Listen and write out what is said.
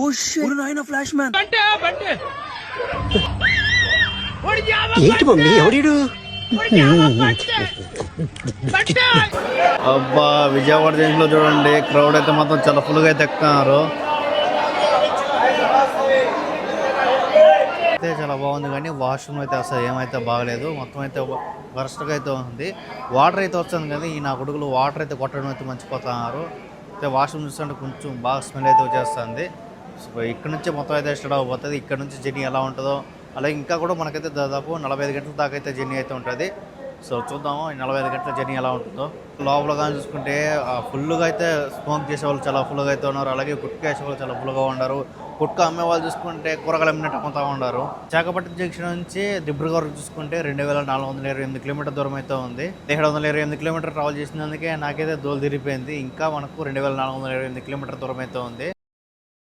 Oh shit నాయనా flash man. ఏంటి mummy ఎవడీడు? అబ్బా విజయవాడ జంక్షన్ లో చూడండి క్రౌడ్ అయితే మాత్రం చాలా ఫుల్ గా అయితే ఎక్కుతున్నారు. అయితే చాలా బాగుంది కానీ వాష్రూమ్ అయితే అసలు ఏమైతే బాగలేదు. మొత్తం అయితే వరస్ట్గా అయితే ఉంది. వాటర్ అయితే వస్తుంది కానీ ఈ నా కొడుకులు వాటర్ అయితే కొట్టడం అయితే మర్చిపోతున్నారు. అయితే వాష్రూమ్ చూస్తుంటే కొంచెం బాగా స్మెల్ అయితే వచ్చేస్తుంది. సో ఇక్కడ నుంచి మొత్తం అయితే స్టార్ట్ అయిపోతుంది. ఇక్కడ నుంచి జర్నీ ఎలా ఉంటుందో అలాగే ఇంకా కూడా మనకైతే దాదాపు 45 గంటల దాకా అయితే జర్నీ అయితే ఉంటుంది. సో చూద్దాము ఈ 45 గంటల జర్నీ ఎలా ఉంటుందో. లోపల కానీ చూసుకుంటే ఫుల్గా అయితే స్మోక్ చేసేవాళ్ళు చాలా ఫుల్గా అయితే ఉన్నారు. అలాగే గుట్కా వేసేవాళ్ళు చాలా ఫుల్గా ఉన్నారు. గుట్కా అమ్మే వాళ్ళు చూసుకుంటే కూరగాయలు అమ్మినట్టు అమ్ముతూ ఉన్నారు. విశాఖపట్నం జంక్షన్ నుంచి దిబ్రుగఢ్ చూసుకుంటే 2428 కిలోమీటర్ దూరం అయితే ఉంది. 1728 కిలోమీటర్ ట్రావెల్ చేసినందుకే నాకైతే దోలు తిరిగిపోయింది. ఇంకా మనకు 2428 కిలోమీటర్ దూరం అయితే ఉంది.